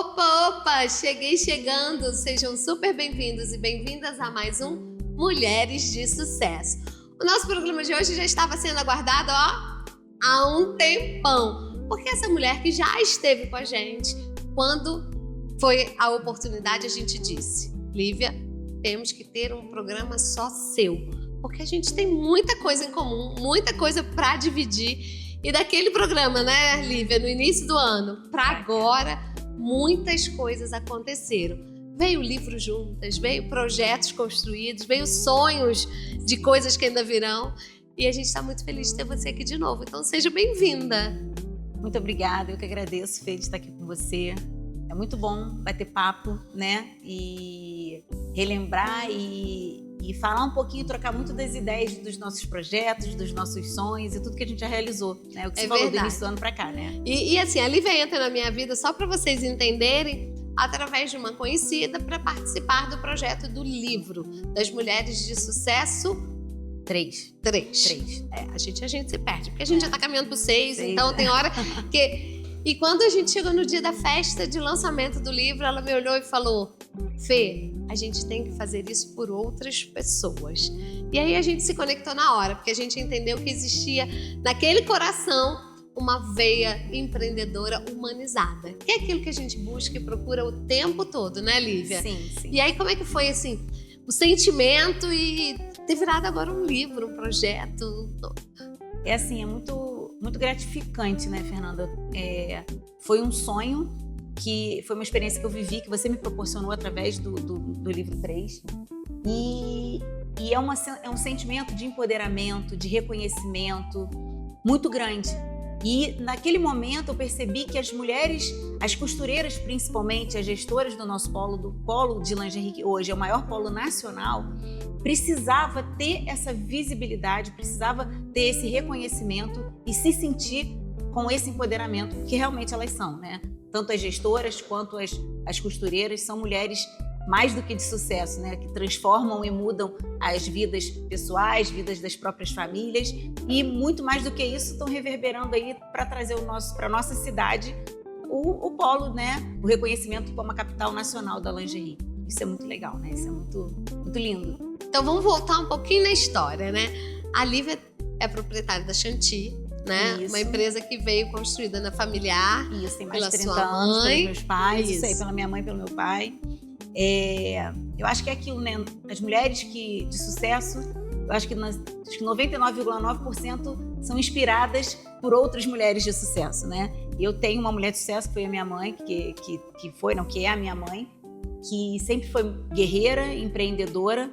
Opa, opa! Cheguei chegando! Sejam super bem-vindos e bem-vindas a mais um Mulheres de Sucesso. O nosso programa de hoje já estava sendo aguardado, há um tempão. Porque essa mulher que já esteve com a gente, quando foi a oportunidade, a gente disse: Lívia, temos que ter um programa só seu. Porque a gente tem muita coisa em comum, muita coisa para dividir. E daquele programa, né, Lívia, no início do ano, para agora, muitas coisas aconteceram. Veio livro juntas, veio projetos construídos, veio sonhos de coisas que ainda virão. E a gente está muito feliz de ter você aqui de novo. Então seja bem-vinda. Muito obrigada, eu que agradeço, Fê, de estar aqui com você. É muito bom bater papo, né? E relembrar e falar um pouquinho, trocar muito das ideias dos nossos projetos, dos nossos sonhos e tudo que a gente já realizou, né? O que você falou do início do ano pra cá, né? E assim, a Lívia entra na minha vida, só para vocês entenderem, através de uma conhecida, para participar do projeto do livro das Mulheres de Sucesso 3. A gente se perde, porque a gente já tá caminhando pro 6, então tem hora que... E quando a gente chegou no dia da festa de lançamento do livro, ela me olhou e falou: Fê, a gente tem que fazer isso por outras pessoas. E aí a gente se conectou na hora, porque a gente entendeu que existia naquele coração uma veia empreendedora humanizada, que é aquilo que a gente busca e procura o tempo todo, né, Lívia? Sim. E aí como é que foi, assim, o sentimento e ter virado agora um livro, um projeto? É assim, é muito gratificante, né, Fernanda? Foi um sonho, que foi uma experiência que eu vivi, que você me proporcionou através do livro 3. E é um sentimento de empoderamento, de reconhecimento muito grande. E naquele momento eu percebi que as mulheres, as costureiras principalmente, as gestoras do nosso polo, do polo de lingerie, que hoje é o maior polo nacional, precisava ter essa visibilidade, precisava ter esse reconhecimento e se sentir com esse empoderamento que realmente elas são, né? Tanto as gestoras quanto as costureiras são mulheres mais do que de sucesso, né? Que transformam e mudam as vidas pessoais, vidas das próprias famílias e muito mais do que isso estão reverberando aí para trazer para a nossa cidade o polo, né? O reconhecimento como a capital nacional da lingerie. Isso é muito legal, né? Isso é muito lindo. Então vamos voltar um pouquinho na história, né? A Lívia é proprietária da Chanty, né? Isso. Uma empresa que veio construída na familiar. Isso, tem mais pela de 30 sua anos, mãe. pelos meus pais, Isso aí, pela minha mãe, pelo meu pai. Eu acho que é aquilo, né? As mulheres de sucesso, eu acho que 99,9% são inspiradas por outras mulheres de sucesso, né? Eu tenho uma mulher de sucesso, que foi a minha mãe, que é a minha mãe, que sempre foi guerreira, empreendedora,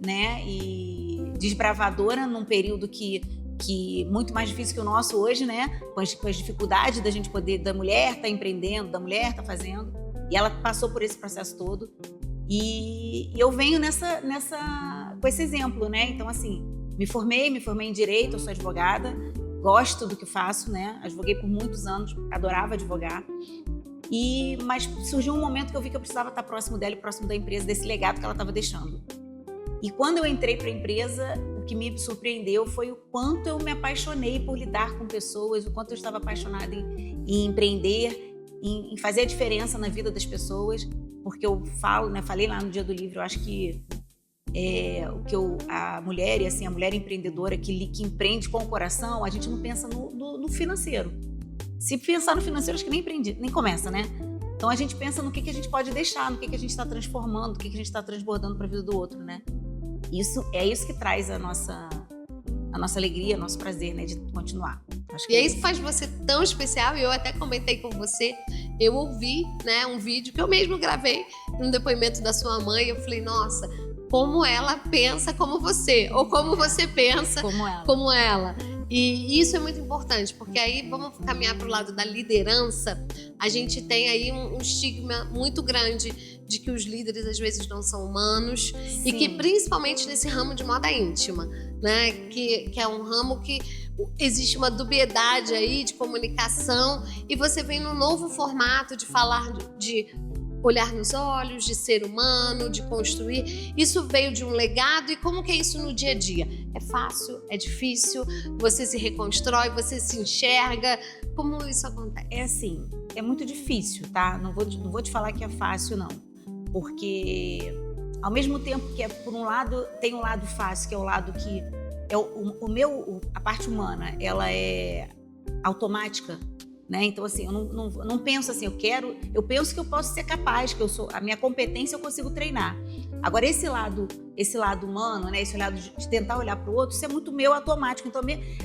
né? E desbravadora num período que muito mais difícil que o nosso hoje, né? Com as dificuldades da gente poder, da mulher estar empreendendo, da mulher estar fazendo. E ela passou por esse processo todo. E eu venho com esse exemplo, né? Então, assim, me formei em Direito, eu sou advogada, gosto do que faço, né? Advoguei por muitos anos, adorava advogar. Mas surgiu um momento que eu vi que eu precisava estar próximo dela e próximo da empresa, desse legado que ela estava deixando. E quando eu entrei para a empresa, o que me surpreendeu foi o quanto eu me apaixonei por lidar com pessoas, o quanto eu estava apaixonada em empreender, em fazer a diferença na vida das pessoas, porque eu falei lá no Dia do Livro, eu acho que a mulher, e assim, a mulher empreendedora que empreende com o coração, a gente não pensa no financeiro. Se pensar no financeiro, acho que nem começa, né? Então a gente pensa no que a gente pode deixar, no que a gente está transformando, o que a gente está transbordando para a vida do outro, né? Isso que traz a nossa alegria, nosso prazer, né, de continuar. Acho que E é isso que faz você tão especial, e eu até comentei com você, eu ouvi, né, um vídeo que eu mesmo gravei, num depoimento da sua mãe, eu falei, nossa, como ela pensa como você, ou como você pensa como ela. E isso é muito importante, porque aí vamos caminhar para o lado da liderança. A gente tem aí um estigma muito grande de que os líderes às vezes não são humanos. Sim. E que principalmente nesse ramo de moda íntima, né? Que é um ramo que existe uma dubiedade aí de comunicação e você vem num novo formato de falar de olhar nos olhos, de ser humano, de construir. Isso veio de um legado. E como que é isso no dia a dia? É fácil? É difícil? Você se reconstrói? Você se enxerga? Como isso acontece? É assim, é muito difícil, tá? Não vou te falar que é fácil, não. Porque, ao mesmo tempo que por um lado, tem um lado fácil, que é o lado que é a parte humana, ela é automática, né? Então, assim, eu não penso assim, eu penso que eu posso ser capaz, a minha competência eu consigo treinar. Agora, esse lado humano, né? Esse lado de tentar olhar para o outro, isso é muito meu, automático. Então,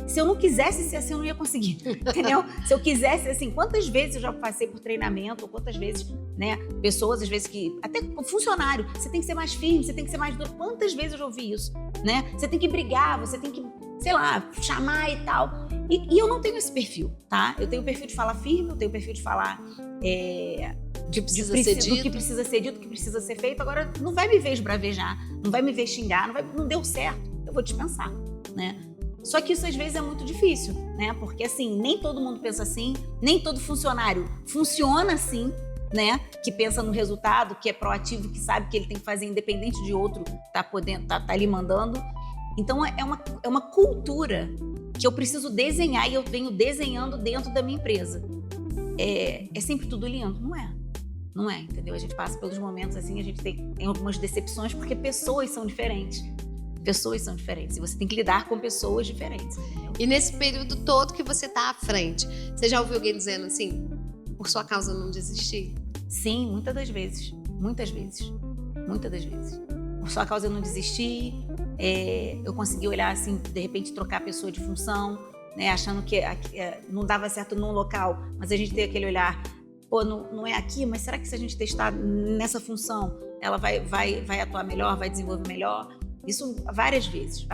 se eu não quisesse ser assim, eu não ia conseguir, entendeu? Se eu quisesse, assim, quantas vezes eu já passei por treinamento, ou quantas vezes, né? Pessoas, às vezes até funcionário, você tem que ser mais firme, você tem que ser mais duro. Quantas vezes eu já ouvi isso, né? Você tem que brigar, você tem que, sei lá, chamar e tal. E eu não tenho esse perfil, tá? Eu tenho o perfil de falar firme, eu tenho o perfil de falar do que precisa ser dito, do que precisa ser feito. Agora, não vai me ver esbravejar, não vai me ver xingar, não deu certo, eu vou dispensar, né? Só que isso às vezes é muito difícil, né? Porque assim, nem todo mundo pensa assim, nem todo funcionário funciona assim, né? Que pensa no resultado, que é proativo, que sabe que ele tem que fazer independente de outro tá ali mandando. Então é uma cultura que eu preciso desenhar e eu venho desenhando dentro da minha empresa. É sempre tudo lindo? Não é, entendeu? A gente passa pelos momentos assim, a gente tem algumas decepções porque pessoas são diferentes. Pessoas são diferentes e você tem que lidar com pessoas diferentes, entendeu? E nesse período todo que você tá à frente, você já ouviu alguém dizendo assim, por sua causa não desistir? Sim, muitas das vezes. Por sua causa eu não desisti, eu consegui olhar assim, de repente trocar a pessoa de função, né, achando que não dava certo num local, mas a gente tem aquele olhar, pô, não é aqui, mas será que se a gente testar nessa função, ela vai atuar melhor, vai desenvolver melhor? Isso várias vezes.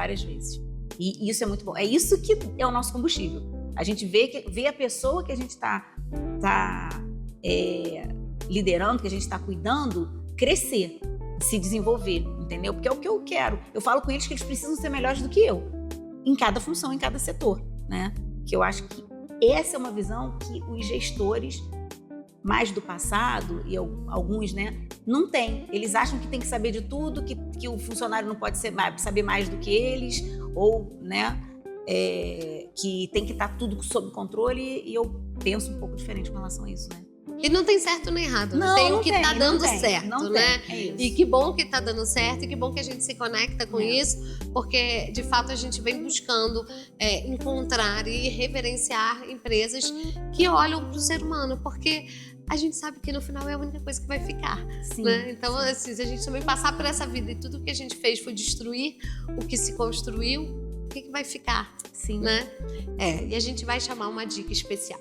E isso é muito bom. É isso que é o nosso combustível. A gente vê a pessoa que a gente está liderando, que a gente está cuidando, crescer, se desenvolver, entendeu? Porque é o que eu quero. Eu falo com eles que eles precisam ser melhores do que eu, em cada função, em cada setor, né? Que eu acho que essa é uma visão que os gestores mais do passado, e alguns, né, não têm. Eles acham que tem que saber de tudo, que o funcionário não pode saber mais do que eles, ou, né, que tem que estar tudo sob controle, e eu penso um pouco diferente com relação a isso, né? E não tem certo nem errado, não tem o que tá dando certo, né? É e que bom que tá dando certo, e que bom que a gente se conecta com isso, porque de fato a gente vem buscando encontrar e reverenciar empresas que olham para o ser humano, porque a gente sabe que no final é a única coisa que vai ficar. Sim, né? Então, assim, se a gente também passar por essa vida e tudo que a gente fez foi destruir o que se construiu, o que vai ficar? Sim. Né? E a gente vai chamar uma dica especial.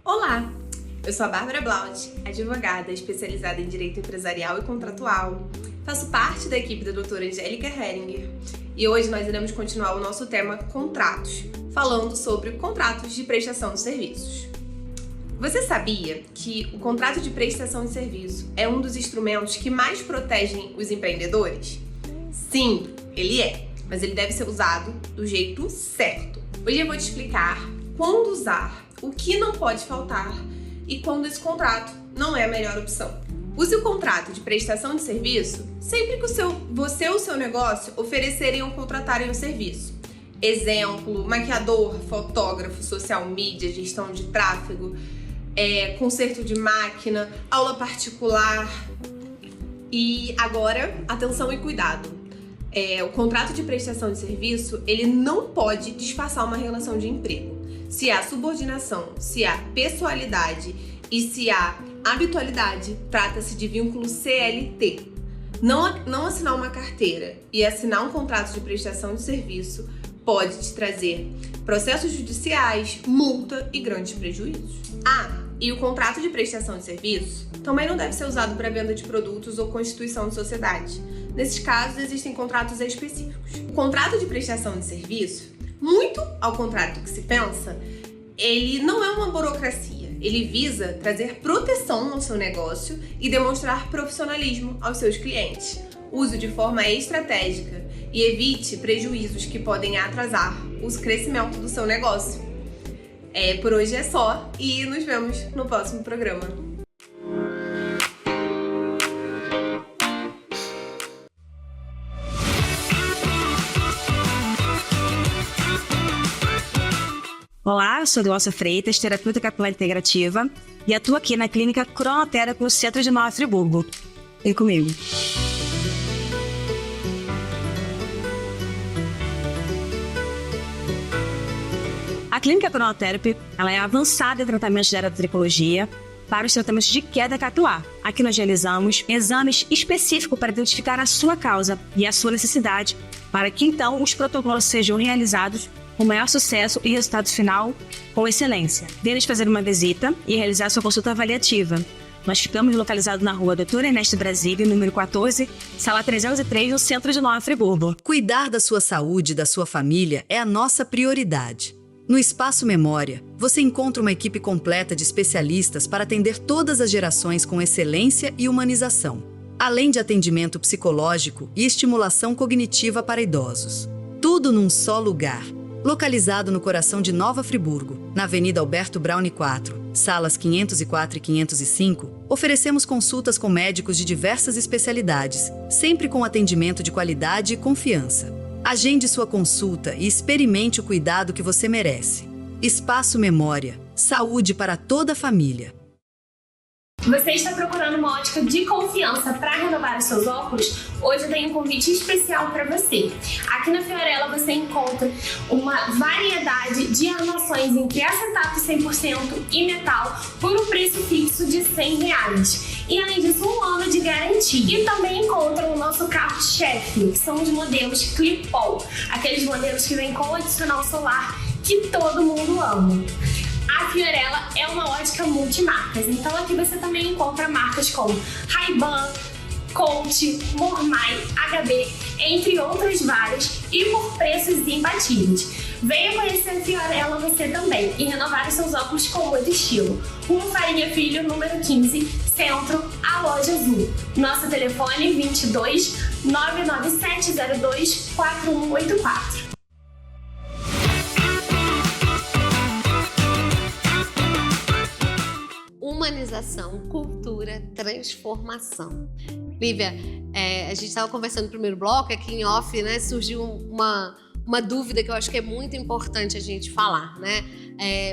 Olá, eu sou a Bárbara Blaut, advogada especializada em Direito Empresarial e Contratual. Faço parte da equipe da doutora Angélica Heringer e hoje nós iremos continuar o nosso tema contratos, falando sobre contratos de prestação de serviços. Você sabia que o contrato de prestação de serviço é um dos instrumentos que mais protegem os empreendedores? Sim, ele é, mas ele deve ser usado do jeito certo. Hoje eu vou te explicar quando usar, o que não pode faltar e quando esse contrato não é a melhor opção. Use o contrato de prestação de serviço sempre que você ou seu negócio oferecerem ou contratarem um serviço. Exemplo, maquiador, fotógrafo, social media, gestão de tráfego, conserto de máquina, aula particular. E agora, atenção e cuidado. O contrato de prestação de serviço, ele não pode disfarçar uma relação de emprego. Se há subordinação, se há pessoalidade e se há habitualidade, trata-se de vínculo CLT. Não assinar uma carteira e assinar um contrato de prestação de serviço pode te trazer processos judiciais, multa e grandes prejuízos. E o contrato de prestação de serviço também não deve ser usado para venda de produtos ou constituição de sociedade. Nesses casos, existem contratos específicos. O contrato de prestação de serviço, muito ao contrário do que se pensa, ele não é uma burocracia. Ele visa trazer proteção ao seu negócio e demonstrar profissionalismo aos seus clientes. Use de forma estratégica e evite prejuízos que podem atrasar o crescimento do seu negócio. Por hoje é só e nos vemos no próximo programa. Olá, eu sou Glaucia Freitas, terapeuta capilar integrativa e atuo aqui na clínica Cronoterapia no centro de Nova Friburgo. Vem comigo. A clínica Cronoterapia, ela é avançada em tratamento de eratricologia para os tratamentos de queda capilar. Aqui nós realizamos exames específicos para identificar a sua causa e a sua necessidade, para que então os protocolos sejam realizados com maior sucesso e resultado final com excelência. Venha fazer uma visita e realizar sua consulta avaliativa. Nós ficamos localizados na rua Doutor Ernesto Brasília, número 14, sala 303, no centro de Nova Friburgo. Cuidar da sua saúde e da sua família é a nossa prioridade. No Espaço Memória, você encontra uma equipe completa de especialistas para atender todas as gerações com excelência e humanização, além de atendimento psicológico e estimulação cognitiva para idosos. Tudo num só lugar. Localizado no coração de Nova Friburgo, na Avenida Alberto Braune 4, salas 504 e 505, oferecemos consultas com médicos de diversas especialidades, sempre com atendimento de qualidade e confiança. Agende sua consulta e experimente o cuidado que você merece. Espaço Memória. Saúde para toda a família. Você está procurando uma ótica de confiança para renovar os seus óculos? Hoje eu tenho um convite especial para você. Aqui na Fiorella você encontra uma variedade de armações entre acetato 100% e metal por um preço fixo de R$100. E além disso, 1 ano de garantia. E também encontra o nosso carro-chefe, que são os modelos Clip-On, aqueles modelos que vêm com adicional solar que todo mundo ama. A Fiorella é uma ótica multimarcas, então aqui você também encontra marcas como Ray-Ban, Coach, Mormai, HB, entre outras várias, e por preços imbatíveis. Venha conhecer a Fiorella você também e renovar os seus óculos com muito estilo. Rua Farinha Filho, número 15, Centro, a Loja Azul. Nosso telefone 22 99702 4184. Humanização, cultura, transformação. Lívia, a gente estava conversando no primeiro bloco, aqui em off, né, surgiu uma dúvida que eu acho que é muito importante a gente falar, né?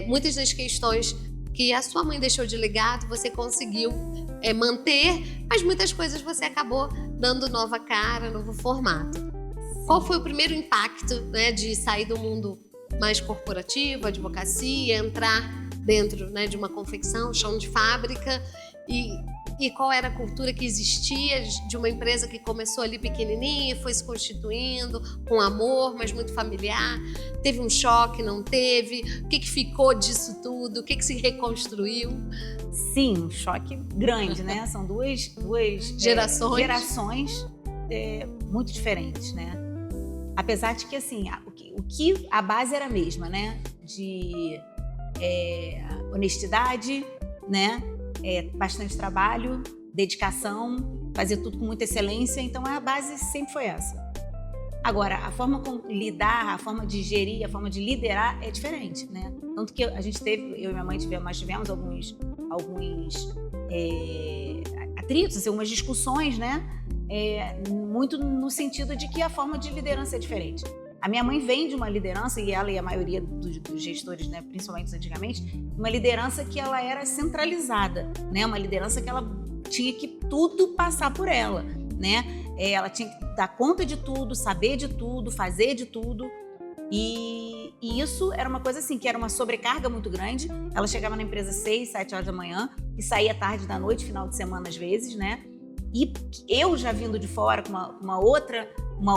Muitas das questões que a sua mãe deixou de legado, você conseguiu manter, mas muitas coisas você acabou dando nova cara, novo formato. Qual foi o primeiro impacto, né, de sair do mundo mais corporativo, advocacia, entrar dentro, né, de uma confecção, chão de fábrica, e qual era a cultura que existia de uma empresa que começou ali pequenininha, foi se constituindo com amor, mas muito familiar? Teve um choque, não teve? O que ficou disso tudo? O que se reconstruiu? Sim, um choque grande, né? São duas gerações muito diferentes, né? Apesar de que, assim, a base era a mesma, né? De honestidade, né? Bastante trabalho, dedicação, fazer tudo com muita excelência. Então a base sempre foi essa. Agora, a forma como lidar, a forma de gerir, a forma de liderar é diferente, né? Tanto que a gente teve, eu e minha mãe tivemos alguns atritos, assim, algumas discussões, né? Muito no sentido de que a forma de liderança é diferente. A minha mãe vem de uma liderança, e ela e a maioria dos gestores, né, principalmente antigamente, uma liderança que ela era centralizada, né, uma liderança que ela tinha que tudo passar por ela, né, ela tinha que dar conta de tudo, saber de tudo, fazer de tudo, e isso era uma coisa assim, que era uma sobrecarga muito grande. Ela chegava na empresa 6, 7 horas da manhã e saía tarde da noite, final de semana às vezes, né, e eu já vindo de fora com uma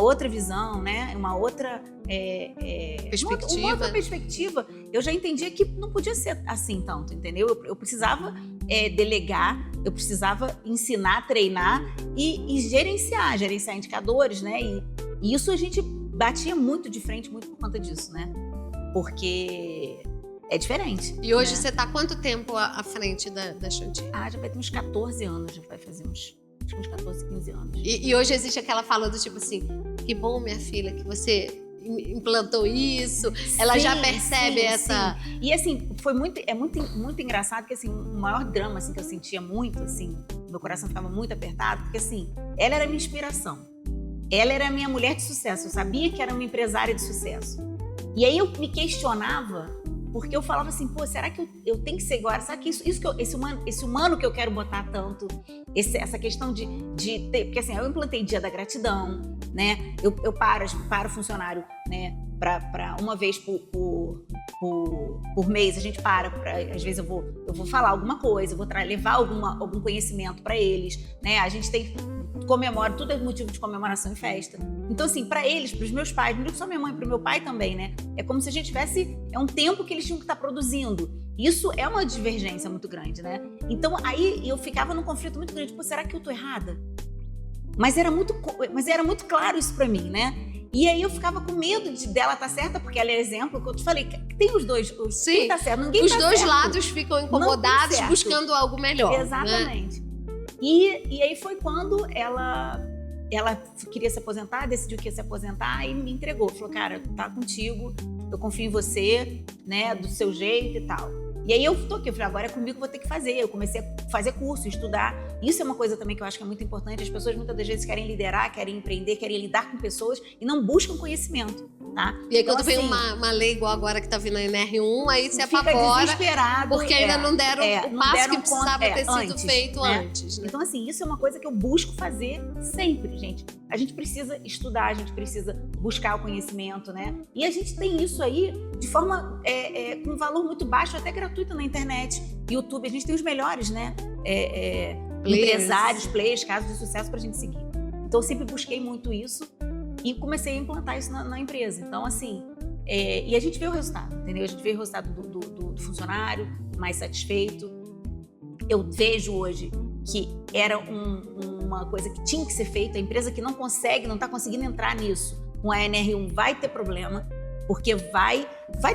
outra visão, né? Uma outra perspectiva, eu já entendia que não podia ser assim tanto, entendeu? Eu precisava delegar, eu precisava ensinar, treinar e gerenciar indicadores, né? E isso a gente batia muito de frente, muito por conta disso, né? Porque é diferente. E hoje, né? Você está há quanto tempo à frente da Chantier? Já vai ter uns 14 anos, já vai fazer uns 14, 15 anos. E hoje existe aquela fala do tipo assim, que bom, minha filha, que você implantou isso, ela já percebe essa... Sim. E assim, é muito engraçado, que assim, o maior drama assim, que eu sentia muito, assim, meu coração ficava muito apertado, porque assim, ela era minha inspiração. Ela era minha mulher de sucesso, eu sabia que era uma empresária de sucesso. E aí eu me questionava porque eu falava assim, pô, será que eu tenho que ser igual? Será que esse humano que eu quero botar tanto, essa questão de ter, porque assim, eu implantei dia da gratidão, né? Eu paro o funcionário, né? Para uma vez por mês a gente às vezes eu vou falar alguma coisa, eu vou levar algum conhecimento para eles, né? A gente comemora, tudo é motivo de comemoração e festa. Então assim, para eles, para os meus pais, não digo só minha mãe, para o meu pai também, né? É como se a gente tivesse, é um tempo que eles tinham que estar produzindo. Isso é uma divergência muito grande, né? Então aí eu ficava num conflito muito grande, pô, será que eu tô errada? Mas era muito claro isso para mim, né? E aí eu ficava com medo dela estar certa, porque ela é exemplo, que eu te falei, tem os dois, Sim, quem tá certo, ninguém os tá dois certo. lados ficam incomodados buscando algo melhor. Exatamente. Né? E aí foi quando ela queria se aposentar, decidiu que ia se aposentar e me entregou. Falou, cara, tá contigo, eu confio em você, né, do seu jeito e tal. E aí eu toquei, eu falei, agora é comigo que eu vou ter que fazer. Eu comecei a fazer curso, estudar. Isso é uma coisa também que eu acho que é muito importante. As pessoas muitas das vezes querem liderar, querem empreender, querem lidar com pessoas e não buscam conhecimento, tá? E aí então, quando assim, vem uma lei igual agora que tá vindo na NR1, aí você fica apavora, desesperado. porque ainda não deram o passo que precisava ter sido antes, feito né? antes. Né? Então assim, isso é uma coisa que eu busco fazer sempre, gente. A gente precisa estudar, a gente precisa buscar o conhecimento, né? E a gente tem isso aí de forma com valor muito baixo, até gratuito na internet, YouTube. A gente tem os melhores, né? Empresários, players, casos de sucesso pra gente seguir. Então eu sempre busquei muito isso e comecei a implantar isso na empresa. Então assim, e a gente vê o resultado, entendeu? A gente vê o resultado do funcionário mais satisfeito. Eu vejo hoje que era uma coisa que tinha que ser feita. A empresa que não está conseguindo entrar nisso com a NR1 vai ter problema, porque vai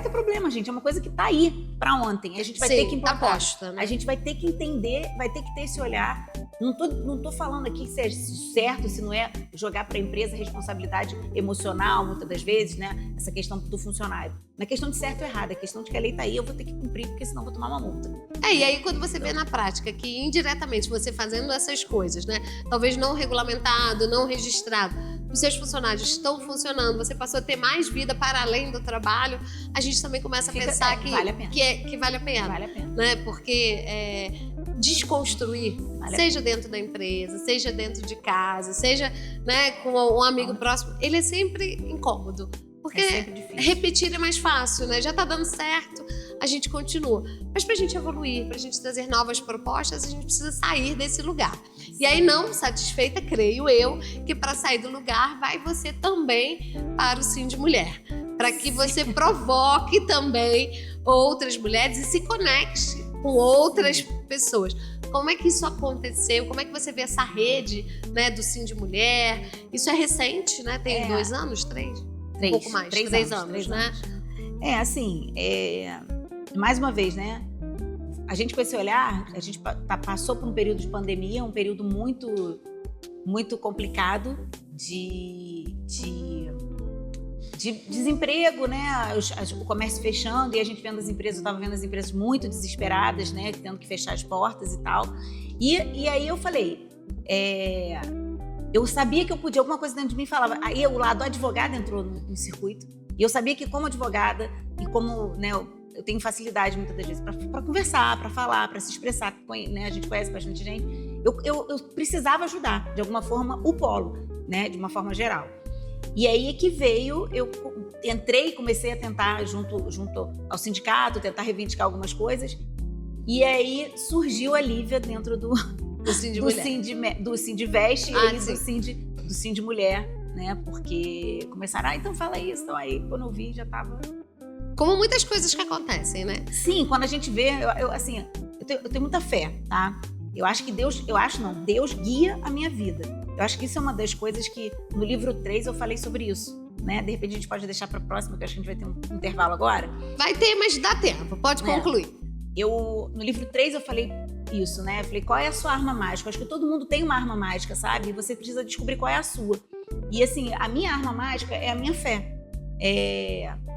ter problema, gente. É uma coisa que está aí para ontem. A gente vai ter que implantar. Tá posta, né? A gente vai ter que entender, vai ter que ter esse olhar. Não tô falando aqui se é certo, se não é jogar para a empresa responsabilidade emocional, muitas das vezes, né? Essa questão do funcionário. Não é questão de certo ou errado, é questão de que a lei tá aí, eu vou ter que cumprir, porque senão eu vou tomar uma multa. E aí quando você vê na prática que indiretamente você fazendo essas coisas, né? Talvez não regulamentado, não registrado, os seus funcionários estão funcionando, você passou a ter mais vida para além do trabalho, a gente também começa a pensar que vale a pena. Que vale a pena. Vale a pena. Né? Porque desconstruir, seja dentro da empresa, seja dentro de casa, seja, né, com um amigo próximo, ele é sempre incômodo. Porque repetir é mais fácil, né? Já tá dando certo, a gente continua. Mas pra gente evoluir, pra gente trazer novas propostas, a gente precisa sair desse lugar. E aí, não satisfeita, creio eu, que para sair do lugar, vai você também para o Sim de Mulher. Para que você provoque também outras mulheres e se conecte com outras pessoas. Como é que isso aconteceu? Como é que você vê essa rede, né, do Sim de Mulher? Isso é recente, né? Tem 2 anos, 3? Um pouco mais, 3 anos, né? Assim, mais uma vez, né? A gente com esse olhar, a gente passou por um período de pandemia, um período muito, muito complicado de desemprego, né? O comércio fechando e a gente vendo as empresas, eu estava vendo as empresas muito desesperadas, né? Tendo que fechar as portas e tal. E aí eu falei, eu sabia que eu podia, alguma coisa dentro de mim falava. Aí o lado advogada entrou no circuito. E eu sabia que como advogada e como, né, eu tenho facilidade muitas das vezes para conversar, para falar, para se expressar, né, a gente conhece bastante gente. Eu precisava ajudar, de alguma forma, o polo, né, de uma forma geral. E aí que veio, eu entrei e comecei a tentar, junto ao sindicato, tentar reivindicar algumas coisas. E aí surgiu a Lívia dentro do Sindivest e do Sim de Mulher, né? Porque começaram, então fala isso. Então aí, quando eu vi, já tava... Como muitas coisas que acontecem, né? Sim, quando a gente vê, eu tenho muita fé, tá? Eu acho que Deus guia a minha vida. Eu acho que isso é uma das coisas que no livro 3 eu falei sobre isso, né? De repente a gente pode deixar para a próxima, que eu acho que a gente vai ter um intervalo agora. Vai ter, mas dá tempo, pode concluir. No livro 3 eu falei isso, né? Eu falei, qual é a sua arma mágica? Eu acho que todo mundo tem uma arma mágica, sabe? E você precisa descobrir qual é a sua. E assim, a minha arma mágica é a minha fé.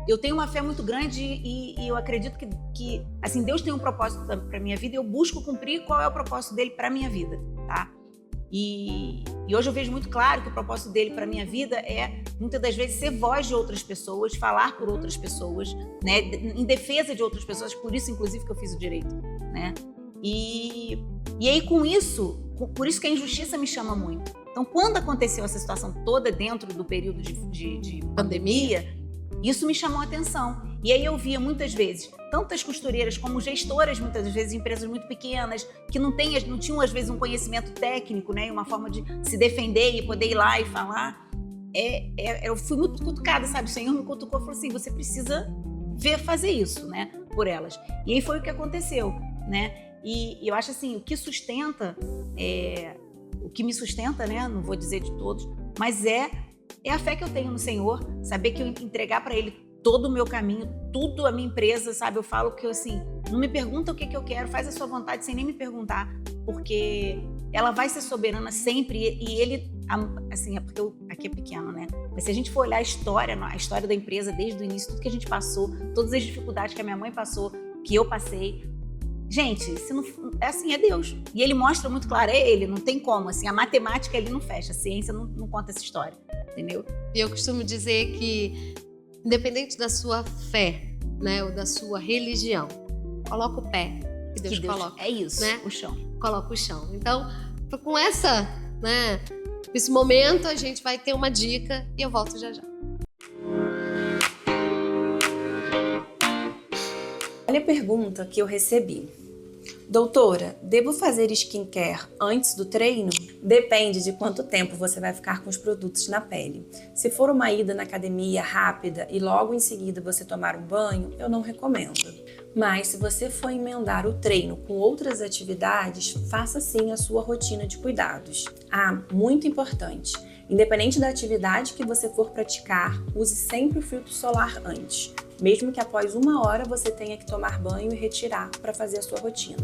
Eu tenho uma fé muito grande e eu acredito que assim, Deus tem um propósito para minha vida e eu busco cumprir qual é o propósito dele para minha vida, tá? E hoje eu vejo muito claro que o propósito dele para minha vida é, muitas das vezes, ser voz de outras pessoas, falar por outras pessoas, né, em defesa de outras pessoas, por isso, inclusive, que eu fiz o direito, né? E aí, com isso, por isso que a injustiça me chama muito. Então, quando aconteceu essa situação toda dentro do período de pandemia, isso me chamou a atenção. E aí eu via muitas vezes, tantas costureiras como gestoras, muitas vezes, de empresas muito pequenas, que não tinham, às vezes, um conhecimento técnico, né, uma forma de se defender e poder ir lá e falar. Eu fui muito cutucada, sabe? O Senhor me cutucou e falou assim, você precisa fazer isso, né, por elas. E aí foi o que aconteceu, né? E eu acho assim, o que me sustenta, né, não vou dizer de todos, mas é a fé que eu tenho no Senhor, saber que eu entregar para Ele todo o meu caminho, tudo a minha empresa, sabe? Eu falo que, assim, não me pergunta o que eu quero, faz a sua vontade sem nem me perguntar, porque ela vai ser soberana sempre e Ele, assim, é porque aqui é pequeno, né? Mas se a gente for olhar a história da empresa desde o início, tudo que a gente passou, todas as dificuldades que a minha mãe passou, que eu passei, gente, se não, assim, é Deus. E Ele mostra muito claro, é Ele, não tem como, assim, a matemática Ele não fecha, a ciência não conta essa história, entendeu? E eu costumo dizer que, independente da sua fé, né, ou da sua religião, coloca o pé que Deus coloca. É isso, né? O chão. Coloca o chão. Então, com esse momento, a gente vai ter uma dica e eu volto já já. Olha a pergunta que eu recebi. Doutora, devo fazer skincare antes do treino? Depende de quanto tempo você vai ficar com os produtos na pele. Se for uma ida na academia rápida e logo em seguida você tomar um banho, eu não recomendo. Mas se você for emendar o treino com outras atividades, faça sim a sua rotina de cuidados. Muito importante. Independente da atividade que você for praticar, use sempre o filtro solar antes. Mesmo que após 1 hora você tenha que tomar banho e retirar para fazer a sua rotina.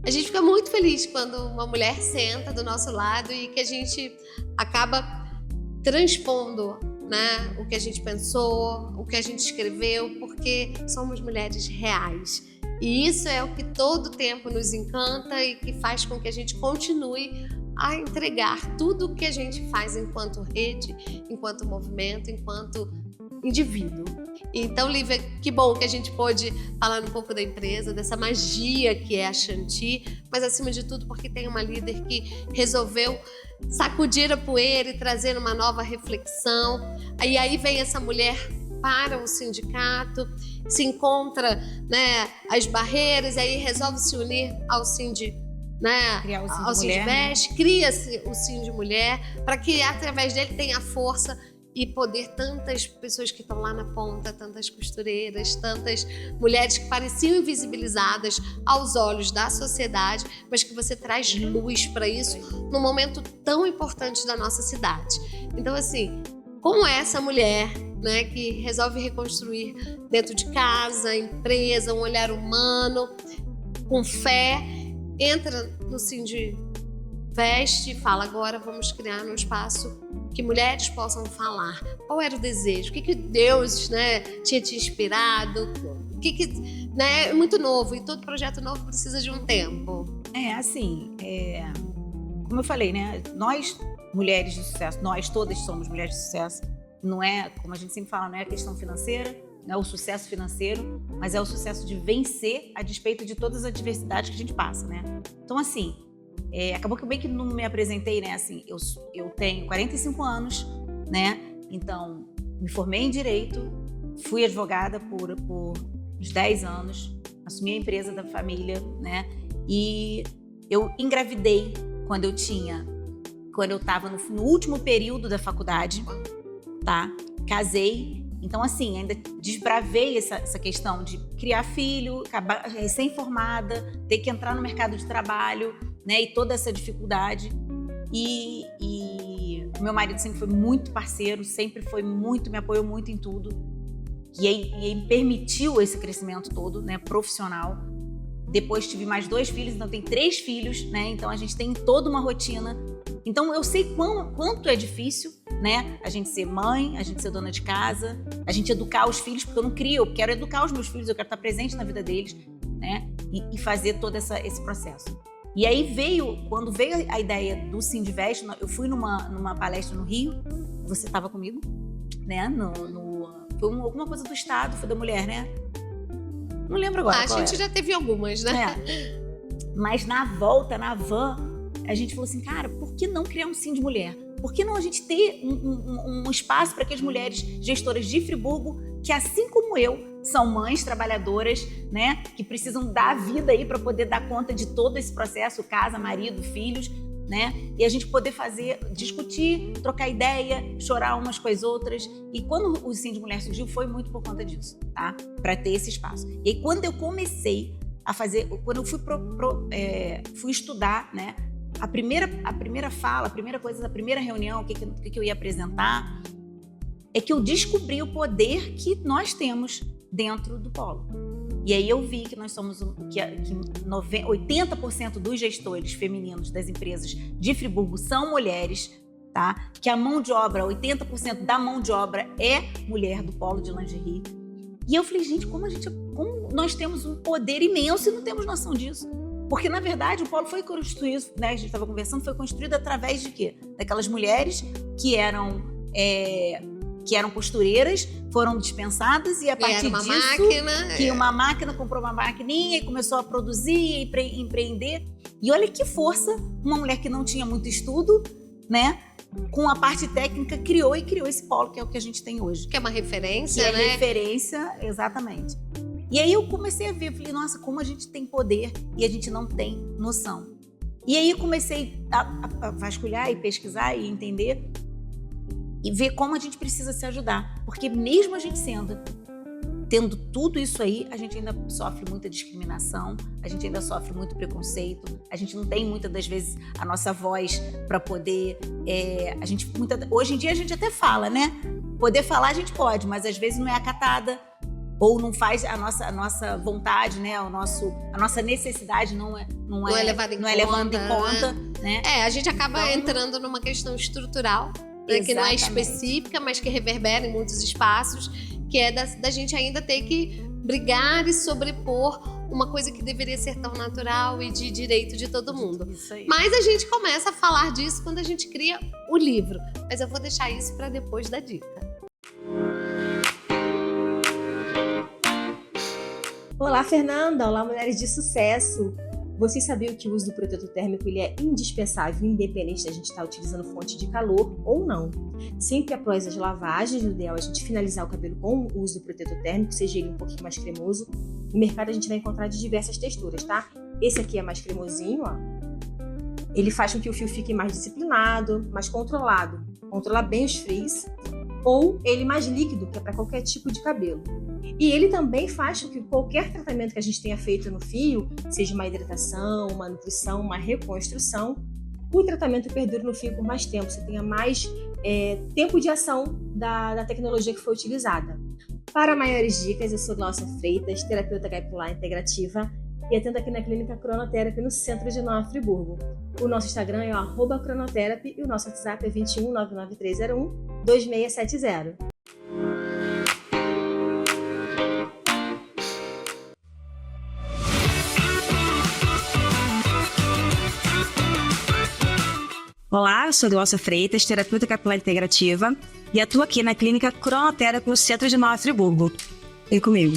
A gente fica muito feliz quando uma mulher senta do nosso lado e que a gente acaba transpondo, né, o que a gente pensou, o que a gente escreveu, porque somos mulheres reais. E isso é o que todo tempo nos encanta e que faz com que a gente continue a entregar tudo o que a gente faz enquanto rede, enquanto movimento, enquanto indivíduo. Então, Lívia, que bom que a gente pôde falar um pouco da empresa, dessa magia que é a Shanti, mas acima de tudo porque tem uma líder que resolveu sacudir a poeira e trazer uma nova reflexão. E aí vem essa mulher para o sindicato, se encontra, né, as barreiras, aí resolve se unir ao Sindi, né, ao Sindivest, cria-se o Sindi Mulher, para que através dele tenha força e poder tantas pessoas que estão lá na ponta, tantas costureiras, tantas mulheres que pareciam invisibilizadas aos olhos da sociedade, mas que você traz luz para isso num momento tão importante da nossa cidade. Então, assim, como é essa mulher, né, que resolve reconstruir dentro de casa, empresa, um olhar humano, com fé, entra no Sindivest e fala, agora vamos criar um espaço que mulheres possam falar. Qual era o desejo? O que Deus, né, tinha te inspirado? Né, é muito novo e todo projeto novo precisa de um tempo. Como eu falei, né, nós, mulheres de sucesso, nós todas somos mulheres de sucesso, não é, como a gente sempre fala, não é a questão financeira, não é o sucesso financeiro, mas é o sucesso de vencer a despeito de todas as adversidades que a gente passa, né? Então, assim, acabou que eu bem que não me apresentei, né? Assim, eu tenho 45 anos, né? Então, me formei em Direito, fui advogada por uns 10 anos, assumi a empresa da família, né? E eu engravidei quando eu estava no último período da faculdade, tá? Casei. Então, assim, ainda desbravei essa questão de criar filho, recém-formada, ter que entrar no mercado de trabalho, né? E toda essa dificuldade. E o meu marido sempre foi muito parceiro, sempre foi muito, me apoiou muito em tudo. E aí permitiu esse crescimento todo, né? Profissional. Depois tive mais 2 filhos, então tem 3 filhos, né? Então a gente tem toda uma rotina. Então eu sei quanto é difícil, né? A gente ser mãe, a gente ser dona de casa, a gente educar os filhos, porque eu não crio, eu quero educar os meus filhos, eu quero estar presente na vida deles, né? E fazer todo esse processo. E aí quando veio a ideia do Sindivest, eu fui numa palestra no Rio, você estava comigo, né? Foi alguma coisa do Estado, foi da mulher, né? Não lembro agora. A gente já teve algumas, né? Mas na volta, na van, a gente falou assim, cara, por que não criar um Sind Mulher? Por que não a gente ter um espaço para que as mulheres gestoras de Friburgo, que assim como eu, são mães trabalhadoras, né, que precisam dar vida aí para poder dar conta de todo esse processo, casa, marido, filhos, né, e a gente poder discutir, trocar ideia, chorar umas com as outras. E quando o Sind Mulher surgiu, foi muito por conta disso, tá? Para ter esse espaço. E aí quando eu comecei a fazer, quando eu fui estudar, né, a primeira fala, a primeira coisa da primeira reunião, o que eu ia apresentar, é que eu descobri o poder que nós temos dentro do polo. E aí eu vi que nós somos que 80% dos gestores femininos das empresas de Friburgo são mulheres, tá? Que a mão de obra, 80% da mão de obra é mulher do polo de lingerie. E eu falei, gente, como nós temos um poder imenso e não temos noção disso. Porque, na verdade, o polo foi construído, né, a gente estava conversando, foi construído através de quê? Daquelas mulheres que eram costureiras, foram dispensadas e a partir disso, uma máquina comprou uma maquininha e começou a produzir e empreender. E olha que força, uma mulher que não tinha muito estudo, né, com a parte técnica, criou esse polo, que é o que a gente tem hoje. Que é uma referência, né? Referência, exatamente. E aí eu comecei a ver, falei, nossa, como a gente tem poder e a gente não tem noção. E aí eu comecei a vasculhar e pesquisar e entender e ver como a gente precisa se ajudar. Porque mesmo a gente tendo tudo isso aí, a gente ainda sofre muita discriminação, a gente ainda sofre muito preconceito, a gente não tem muitas das vezes a nossa voz para poder... hoje em dia a gente até fala, né? Poder falar a gente pode, mas às vezes não é acatada, ou não faz a nossa vontade, né? A nossa necessidade não é levada em conta, né? A gente acaba entrando numa questão estrutural, né, que não é específica, mas que reverbera em muitos espaços, que é da gente ainda ter que brigar e sobrepor uma coisa que deveria ser tão natural e de direito de todo mundo. Isso aí. Mas a gente começa a falar disso quando a gente cria o livro. Mas eu vou deixar isso para depois da dica. Olá, Fernanda! Olá, mulheres de sucesso! Vocês sabiam que o uso do protetor térmico ele é indispensável, independente da gente estar utilizando fonte de calor ou não. Sempre após as lavagens, o ideal é a gente finalizar o cabelo com o uso do protetor térmico, seja ele um pouquinho mais cremoso. No mercado a gente vai encontrar de diversas texturas, tá? Esse aqui é mais cremosinho, ó. Ele faz com que o fio fique mais disciplinado, mais controlado. Controla bem os frizz. Ou ele mais líquido, que é para qualquer tipo de cabelo. E ele também faz com que qualquer tratamento que a gente tenha feito no fio, seja uma hidratação, uma nutrição, uma reconstrução, o tratamento perdure no fio por mais tempo, você tenha mais tempo de ação da tecnologia que foi utilizada. Para maiores dicas, eu sou Glaucia Freitas, terapeuta capilar integrativa, e atendo aqui na Clínica Cronotherapy no centro de Nova Friburgo. O nosso Instagram é o @cronotherapy e o nosso WhatsApp é 21 99301 2670. Olá, eu sou Glaucia Freitas, terapeuta capilar integrativa, e atuo aqui na Clínica Cronotherapy no centro de Nova Friburgo. Vem comigo.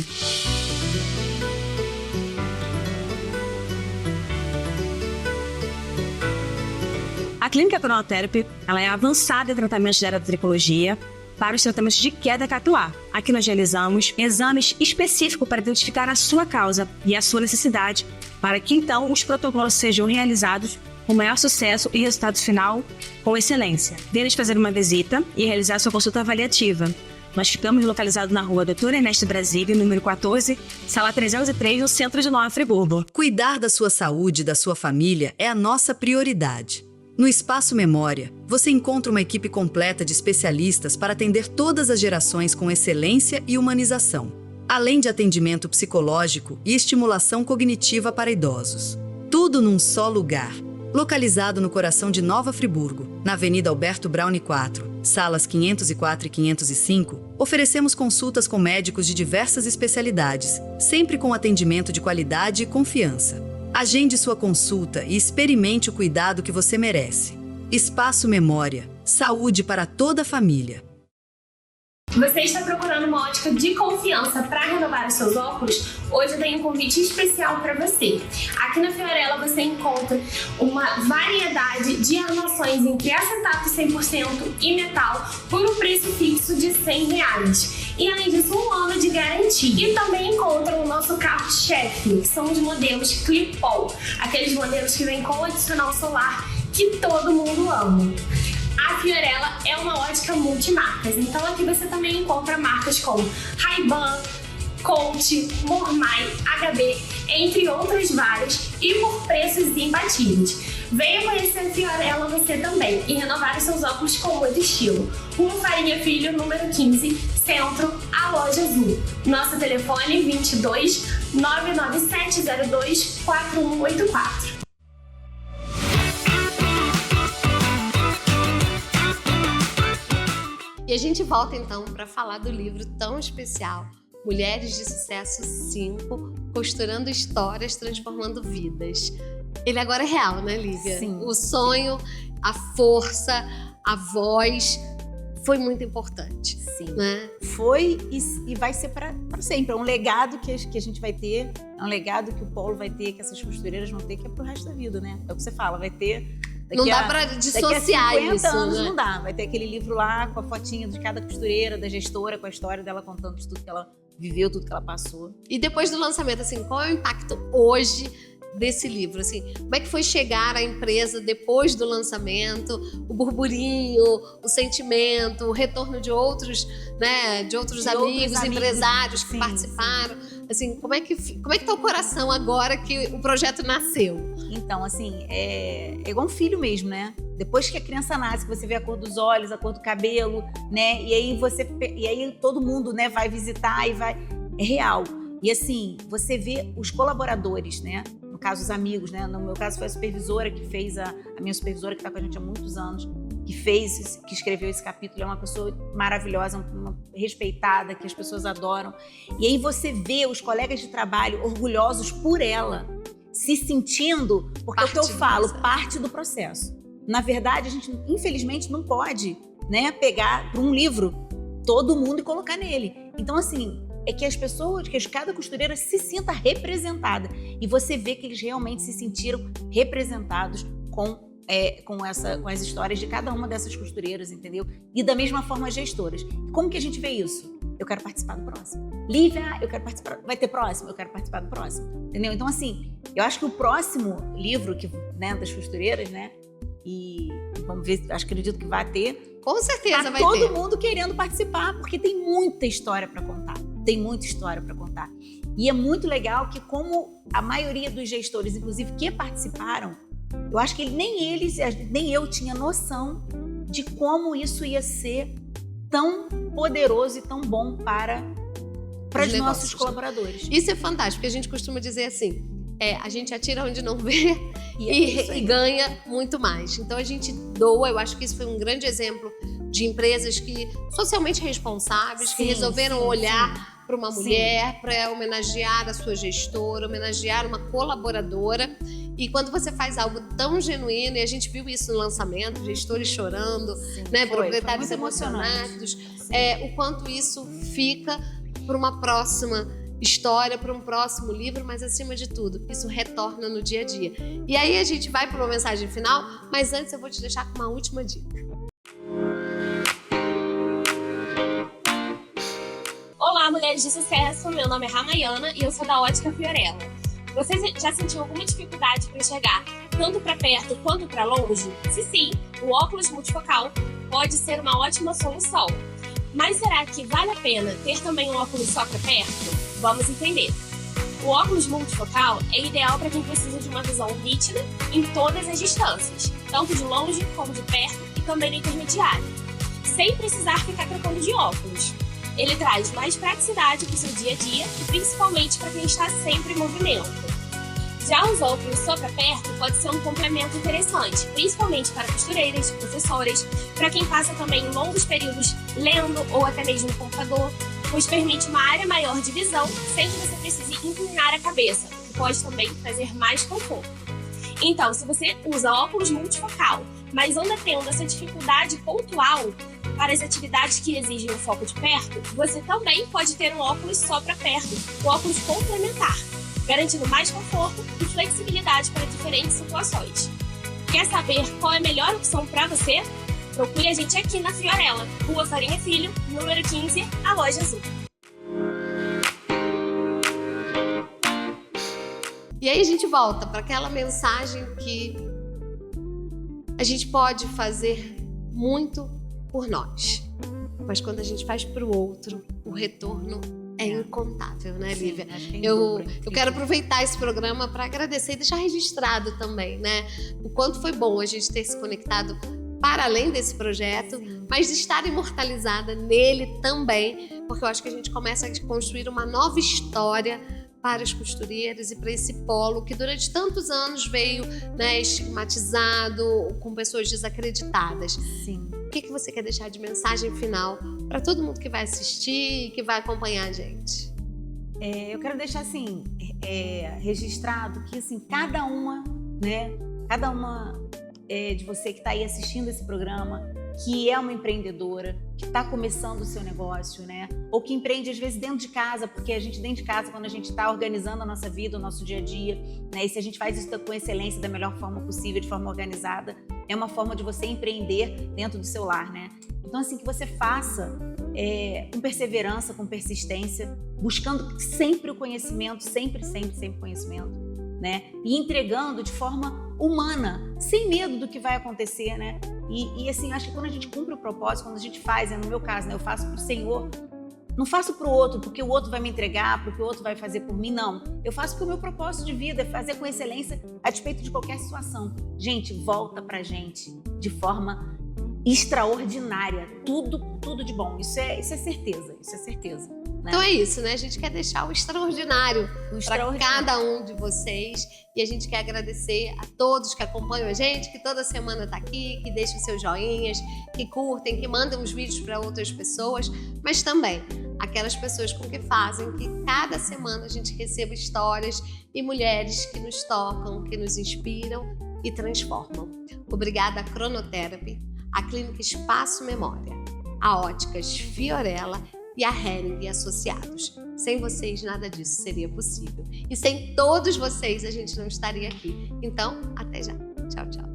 A Clínica Cronotherapy, ela é avançada em tratamentos de eratricologia para os tratamentos de queda capilar. Aqui nós realizamos exames específicos para identificar a sua causa e a sua necessidade, para que então os protocolos sejam realizados com maior sucesso e resultado final com excelência. Venha fazer uma visita e realizar sua consulta avaliativa. Nós ficamos localizados na rua Dr. Ernesto Brasília, número 14, sala 303, no centro de Nova Friburgo. Cuidar da sua saúde e da sua família é a nossa prioridade. No Espaço Memória, você encontra uma equipe completa de especialistas para atender todas as gerações com excelência e humanização, além de atendimento psicológico e estimulação cognitiva para idosos. Tudo num só lugar. Localizado no coração de Nova Friburgo, na Avenida Alberto Braune 4, salas 504 e 505, oferecemos consultas com médicos de diversas especialidades, sempre com atendimento de qualidade e confiança. Agende sua consulta e experimente o cuidado que você merece. Espaço Memória. Saúde para toda a família. Você está procurando uma ótica de confiança para renovar os seus óculos? Hoje eu tenho um convite especial para você. Aqui na Fiorella você encontra uma variedade de armações entre acetato 100% e metal por um preço fixo de R$100. E além disso, 1 ano de garantia. E também encontra o nosso carro-chefe, que são os modelos Clip-On, aqueles modelos que vêm com adicional solar que todo mundo ama. A Fiorella é uma ótica multimarcas, então aqui você também encontra marcas como Ray-Ban, Coach, Mormai, HB, entre outras várias, e por preços imbatíveis. Venha conhecer a Fiorella você também e renovar os seus óculos com muito estilo. Rua Farinha Filho, número 15, Centro, a Loja Azul. Nosso telefone 22 99702 4184. E a gente volta então para falar do livro tão especial, Mulheres de Sucesso 5, Costurando Histórias, Transformando Vidas. Ele agora é real, né, Lívia? Sim. O sonho, a força, a voz foi muito importante. Sim. Né? Foi e vai ser para sempre. É um legado que a gente vai ter, é um legado que o Paulo vai ter, que essas costureiras vão ter, que é pro resto da vida, né? É o que você fala, vai ter... Não dá pra dissociar daqui a 50 isso, anos, né? não dá. Vai ter aquele livro lá com a fotinha de cada costureira, da gestora, com a história dela contando de tudo que ela viveu, tudo que ela passou. E depois do lançamento, assim, qual é o impacto hoje desse livro? Assim, como é que foi chegar à empresa depois do lançamento, o burburinho, o sentimento, o retorno de outros, né, de outros amigos, empresários que participaram? Sim. Assim, como é que tá o coração agora que o projeto nasceu? Então, assim, é igual um filho mesmo, né? Depois que a criança nasce, você vê a cor dos olhos, a cor do cabelo, né? E aí todo mundo, né, vai visitar e vai... É real. E assim, você vê os colaboradores, né? No caso, os amigos, né? No meu caso, foi a supervisora que fez, a minha supervisora que está com a gente há muitos anos, que escreveu esse capítulo. É uma pessoa maravilhosa, uma respeitada, que as pessoas adoram. E aí você vê os colegas de trabalho orgulhosos por ela, se sentindo, porque é o que eu falo, parte do processo. Na verdade, a gente, infelizmente, não pode, né, pegar para um livro todo mundo e colocar nele. Então, assim, é que as pessoas, que cada costureira se sinta representada. E você vê que eles realmente se sentiram representados com as histórias de cada uma dessas costureiras, entendeu? E da mesma forma as gestoras. Como que a gente vê isso? Eu quero participar do próximo. Lívia, eu quero participar. Vai ter próximo? Eu quero participar do próximo. Entendeu? Então, assim, eu acho que o próximo livro das costureiras, né? E vamos ver, acredito que vai ter. Com certeza vai ter. Todo mundo querendo participar, porque tem muita história para contar. Tem muita história para contar. E é muito legal que, como a maioria dos gestores, inclusive, que participaram, eu acho que nem eu tinha noção de como isso ia ser tão poderoso e tão bom para os nossos colaboradores. Isso é fantástico, porque a gente costuma dizer assim, a gente atira onde não vê e ganha muito mais. Então a gente doa, eu acho que isso foi um grande exemplo de empresas socialmente responsáveis, que resolveram olhar para uma mulher, para homenagear a sua gestora, homenagear uma colaboradora. E quando você faz algo tão genuíno, e a gente viu isso no lançamento, gestores chorando, né, proprietários emocionados, o quanto isso fica para uma próxima história, para um próximo livro, mas acima de tudo, isso retorna no dia a dia. E aí a gente vai para uma mensagem final, mas antes eu vou te deixar com uma última dica. Olá, mulheres de sucesso, meu nome é Ramayana e eu sou da Ótica Fiorella. Você já sentiu alguma dificuldade para enxergar tanto para perto quanto para longe? Se sim, o óculos multifocal pode ser uma ótima solução. Mas será que vale a pena ter também um óculos só para perto? Vamos entender. O óculos multifocal é ideal para quem precisa de uma visão nítida em todas as distâncias, tanto de longe como de perto e também no intermediário, sem precisar ficar trocando de óculos. Ele traz mais praticidade para o seu dia a dia e principalmente para quem está sempre em movimento. Já os óculos só para perto pode ser um complemento interessante, principalmente para costureiras, professoras, para quem passa também longos períodos lendo ou até mesmo no computador, pois permite uma área maior de visão sem que você precise inclinar a cabeça, o que pode também trazer mais conforto. Então, se você usa óculos multifocal, mas anda tendo essa dificuldade pontual para as atividades que exigem o foco de perto, você também pode ter um óculos só para perto, um óculos complementar, garantindo mais conforto e flexibilidade para diferentes situações. Quer saber qual é a melhor opção para você? Procure a gente aqui na Fiorella, Rua Farinha Filho, número 15, a Loja Azul. E aí a gente volta para aquela mensagem que a gente pode fazer muito por nós, mas quando a gente faz para o outro, o retorno é incontável, né, Lívia? Eu quero aproveitar esse programa para agradecer e deixar registrado também, né? O quanto foi bom a gente ter se conectado para além desse projeto, mas de estar imortalizada nele também, porque eu acho que a gente começa a construir uma nova história para as costureiras e para esse polo que durante tantos anos veio, né, estigmatizado, com pessoas desacreditadas. Sim. O que você quer deixar de mensagem final para todo mundo que vai assistir e que vai acompanhar a gente? Eu quero deixar assim, registrado que assim, cada uma de você que está aí assistindo esse programa, que é uma empreendedora, que está começando o seu negócio, né? Ou que empreende às vezes dentro de casa, porque a gente dentro de casa, quando a gente está organizando a nossa vida, o nosso dia a dia, né? E se a gente faz isso com excelência, da melhor forma possível, de forma organizada, é uma forma de você empreender dentro do seu lar, né? Então assim, que você faça com perseverança, com persistência, buscando sempre o conhecimento, sempre conhecimento, né? E entregando de forma humana, sem medo do que vai acontecer, né? E assim, acho que quando a gente cumpre o propósito, quando a gente faz, no meu caso, né, eu faço pro Senhor, não faço pro outro porque o outro vai me entregar, porque o outro vai fazer por mim, não. Eu faço porque o meu propósito de vida é fazer com excelência a despeito de qualquer situação. Gente, volta pra gente de forma extraordinária, tudo de bom. Isso é certeza, né? Então é isso, né? A gente quer deixar o extraordinário para cada um de vocês e a gente quer agradecer a todos que acompanham a gente, que toda semana tá aqui, que deixam seus joinhas, que curtem, que mandam os vídeos para outras pessoas, mas também aquelas pessoas com que fazem que cada semana a gente receba histórias e mulheres que nos tocam, que nos inspiram e transformam. Obrigada a Cronotherapy, a Clínica Espaço Memória, a Óticas Fiorella e a Hering Associados. Sem vocês, nada disso seria possível. E sem todos vocês, a gente não estaria aqui. Então, até já. Tchau, tchau.